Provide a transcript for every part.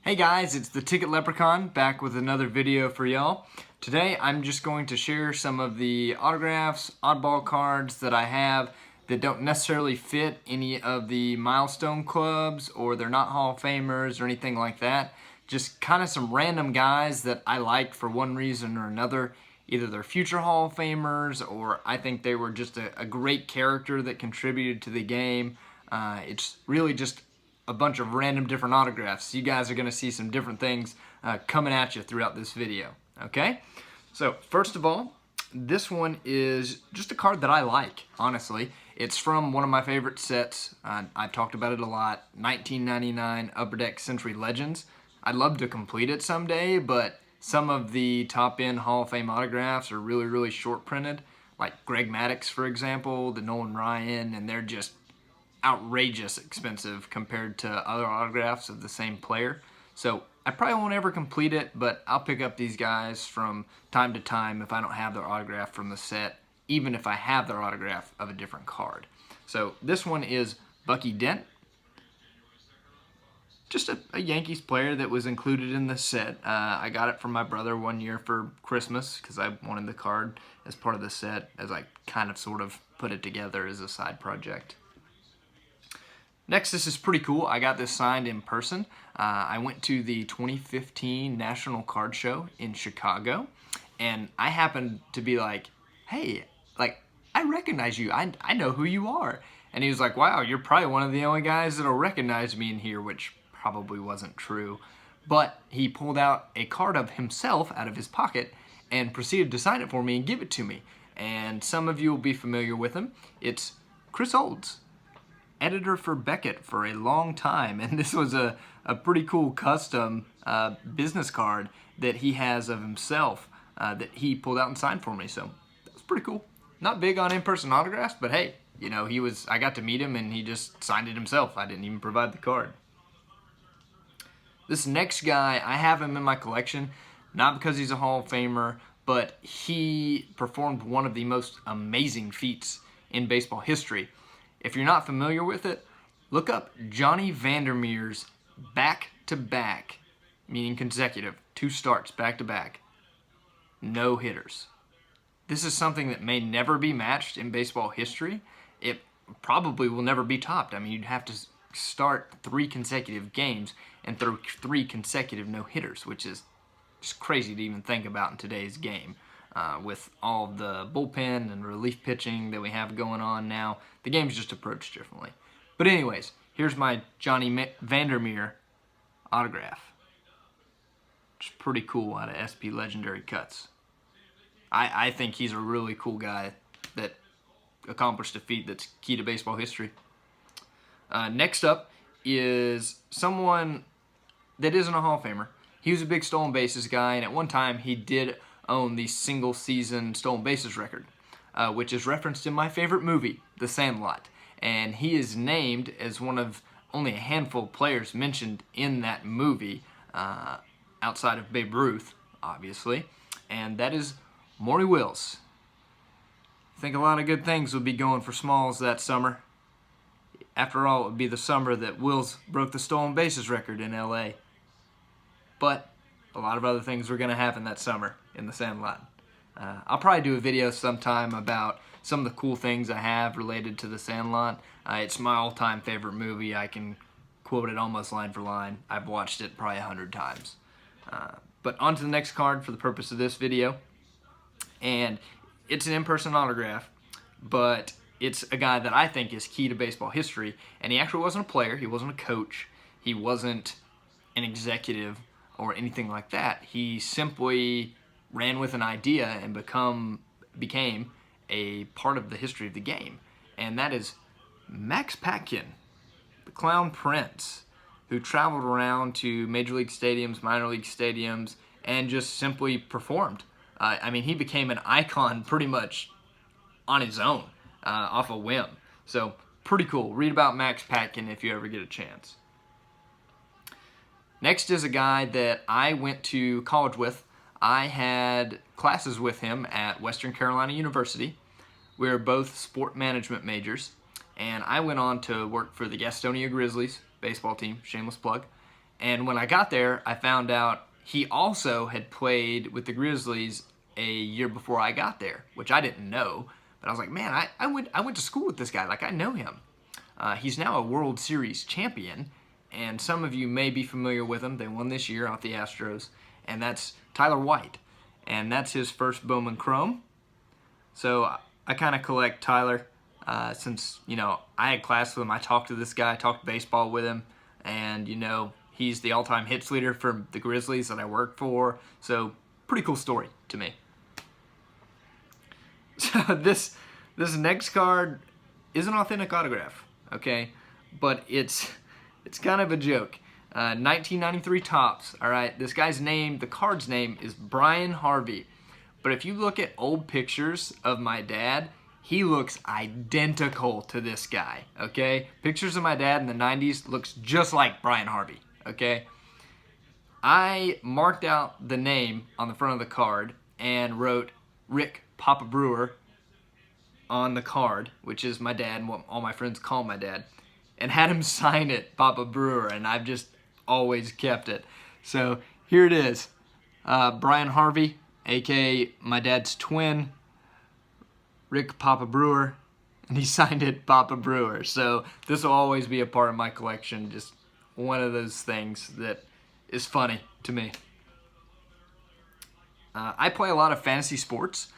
Hey guys, it's the Ticket Leprechaun back with another video for y'all. Today I'm just going to share some of the autographs, oddball cards that I have that don't necessarily fit any of the milestone clubs, or they're not Hall of Famers or anything like that. Just kind of some random guys that I like for one reason or another. Either they're future Hall of Famers, or I think they were just a great character that contributed to the game. It's really just a bunch of random different autographs. You guys are going to see some different things coming at you throughout this video, okay? So first of all, this one is just a card that I like, honestly. It's from one of my favorite sets. I've talked about it a lot, 1999 Upper Deck Century Legends. I'd love to complete it someday, but some of the top-end Hall of Fame autographs are really short printed, like Greg Maddux, for example, the Nolan Ryan, and they're just outrageous expensive compared to other autographs of the same player. So I probably won't ever complete it, but I'll pick up these guys from time to time if I don't have their autograph from the set, even if I have their autograph of a different card. So this one is Bucky Dent. Just a Yankees player that was included in the set. I got it from my brother one year for Christmas because I wanted the card as part of the set, as I kind of sort of put it together as a side project. Next, this is pretty cool. I got this signed in person. I went to the 2015 National Card Show in Chicago, and I happened to be like, hey, I recognize you. I know who you are. And he was like, wow, you're probably one of the only guys that'll recognize me in here, which probably wasn't true. But he pulled out a card of himself out of his pocket and proceeded to sign it for me and give it to me. And some of you will be familiar with him. It's Chris Olds, editor for Beckett for a long time, and this was a pretty cool custom business card that he has of himself that he pulled out and signed for me, so that was pretty cool. Not big on in-person autographs, but hey, you know, I got to meet him and he just signed it himself. I didn't even provide the card. This next guy, I have him in my collection, not because he's a Hall of Famer, but he performed one of the most amazing feats in baseball history. If you're not familiar with it, look up Johnny Vandermeer's back-to-back, meaning consecutive, 2 starts back-to-back, no hitters. This is something that may never be matched in baseball history. It probably will never be topped. I mean, you'd have to start 3 consecutive games and throw 3 consecutive no-hitters, which is just crazy to even think about in today's game. With all the bullpen and relief pitching that we have going on now, the game's just approached differently. But anyways, here's my Johnny Vandermeer autograph. It's pretty cool out of SP Legendary Cuts. I think he's a really cool guy that accomplished a feat that's key to baseball history. Next up is someone that isn't a Hall of Famer. He was a big stolen bases guy, and at one time he did own the single season stolen bases record, which is referenced in my favorite movie, The Sandlot. And he is named as one of only a handful of players mentioned in that movie, outside of Babe Ruth, obviously, and that is Maury Wills. I think a lot of good things would be going for Smalls that summer. After all, it would be the summer that Wills broke the stolen bases record in LA. But a lot of other things were going to happen that summer in The Sandlot. I'll probably do a video sometime about some of the cool things I have related to The Sandlot. It's my all-time favorite movie. I can quote it almost line for line. I've watched it probably 100 times. But on to the next card for the purpose of this video. And it's an in-person autograph, but it's a guy that I think is key to baseball history. And he actually wasn't a player. He wasn't a coach. He wasn't an executive or anything like that. He simply ran with an idea and became a part of the history of the game. And that is Max Patkin, the Clown Prince, who traveled around to major league stadiums, minor league stadiums, and just simply performed. I mean, he became an icon pretty much on his own, off a whim. So, pretty cool. Read about Max Patkin if you ever get a chance. Next is a guy that I went to college with. I had classes with him at Western Carolina University. We were both sport management majors, and I went on to work for the Gastonia Grizzlies baseball team, shameless plug, And when I got there, I found out he also had played with the Grizzlies a year before I got there, which I didn't know. But I was like, man, I went to school with this guy. Like, I know him. He's now a World Series champion, and some of you may be familiar with him. They won this year off the Astros, and that's Tyler White. And that's his first Bowman Chrome. So I kind of collect Tyler since, you know, I had class with him. I talked to this guy, talked baseball with him, and, you know, he's the all-time hits leader for the Grizzlies that I work for. So pretty cool story to me. So this next card is an authentic autograph, okay? But it's kind of a joke. 1993 Topps, all right? This guy's name, the card's name is Brian Harvey. But if you look at old pictures of my dad, he looks identical to this guy, okay? Pictures of my dad in the 90s looks just like Brian Harvey, okay? I marked out the name on the front of the card and wrote Rick Papa Brewer on the card, which is my dad and what all my friends call my dad, and had him sign it, Papa Brewer, and I've just always kept it. So here it is, Brian Harvey, aka my dad's twin, Rick Papa Brewer, and he signed it Papa Brewer. So this will always be a part of my collection, just one of those things that is funny to me. I play a lot of fantasy sports.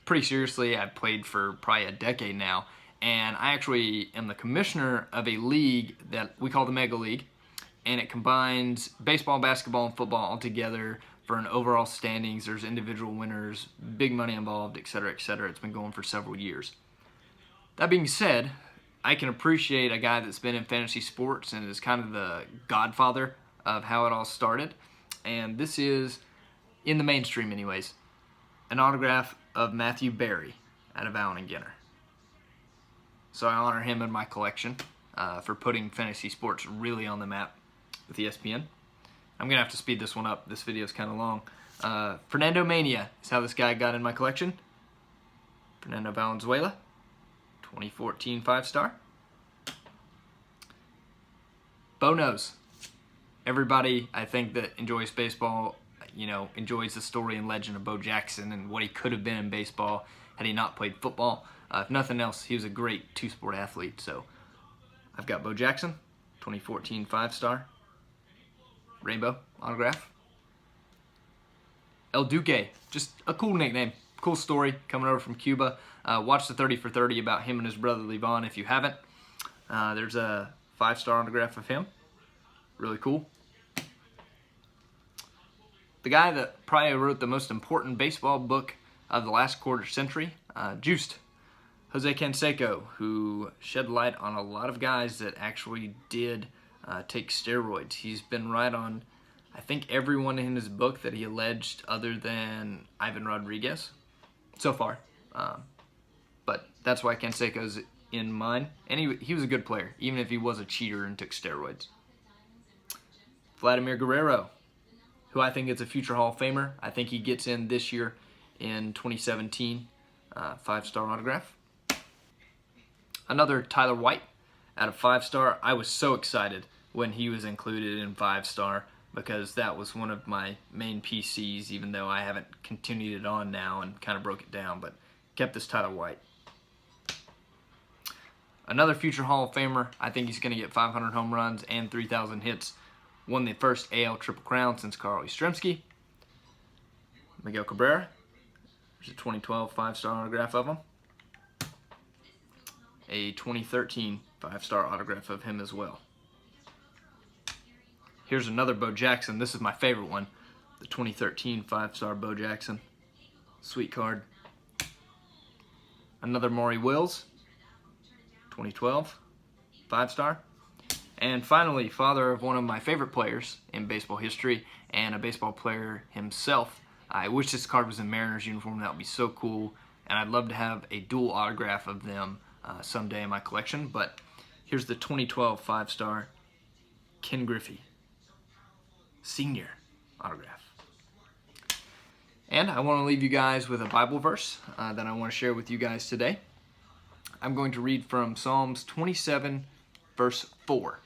Pretty seriously, I've played for probably a decade now, and I actually am the commissioner of a league that we call the Mega League, and it combines baseball, basketball, and football all together for an overall standings. There's individual winners, big money involved, etc., etc. It's been going for several years. That being said, I can appreciate a guy that's been in fantasy sports and is kind of the godfather of how it all started, and this is, in the mainstream anyways, an autograph of Matthew Berry out of Allen & Ginter. So I honor him in my collection for putting fantasy sports really on the map with ESPN. I'm going to have to speed this one up. This video is kind of long. Fernando Mania is how this guy got in my collection. Fernando Valenzuela, 2014 5-star. Bo knows. Everybody, I think, that enjoys baseball, you know, enjoys the story and legend of Bo Jackson and what he could have been in baseball had he not played football. If nothing else, he was a great two-sport athlete. So I've got Bo Jackson, 2014 5-star. Rainbow autograph. El Duque, just a cool nickname, cool story coming over from Cuba. Watch the 30 for 30 about him and his brother Levon if you haven't. There's a 5-star autograph of him. Really cool. The guy that probably wrote the most important baseball book of the last quarter century, Juiced. Jose Canseco, who shed light on a lot of guys that actually did take steroids. He's been right on, I think, everyone in his book that he alleged other than Ivan Rodriguez so far. But that's why Canseco's in mine. And he was a good player, even if he was a cheater and took steroids. Vladimir Guerrero, who I think is a future Hall of Famer. I think he gets in this year in 2017. 5-star autograph. Another Tyler White out of 5-star. I was so excited when he was included in 5-star because that was one of my main PCs, even though I haven't continued it on now and kind of broke it down, but kept this Tyler White. Another future Hall of Famer. I think he's going to get 500 home runs and 3,000 hits. Won the first AL Triple Crown since Carl Yastrzemski. Miguel Cabrera. There's a 2012 5-star autograph of him. A 2013 5-star autograph of him as well. Here's another Bo Jackson. This is my favorite one. The 2013 5-star Bo Jackson. Sweet card. Another Maury Wills. 2012 5-star. And finally, father of one of my favorite players in baseball history and a baseball player himself. I wish this card was in Mariners uniform. That would be so cool. And I'd love to have a dual autograph of them someday in my collection. But here's the 2012 5-star Ken Griffey Senior autograph. And I want to leave you guys with a Bible verse that I want to share with you guys today. I'm going to read from Psalms 27, verse 4.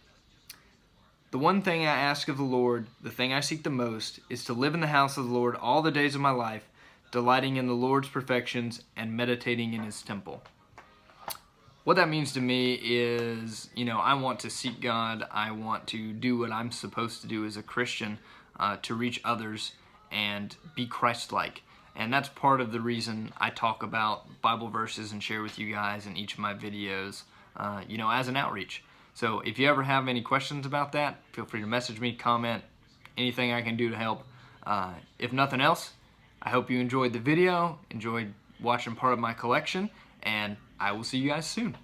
The one thing I ask of the Lord, the thing I seek the most, is to live in the house of the Lord all the days of my life, delighting in the Lord's perfections and meditating in his temple. What that means to me is, I want to seek God. I want to do what I'm supposed to do as a Christian, to reach others and be Christ-like. And that's part of the reason I talk about Bible verses and share with you guys in each of my videos, as an outreach. So if you ever have any questions about that, feel free to message me, comment, anything I can do to help. If nothing else, I hope you enjoyed the video, enjoyed watching part of my collection, and I will see you guys soon.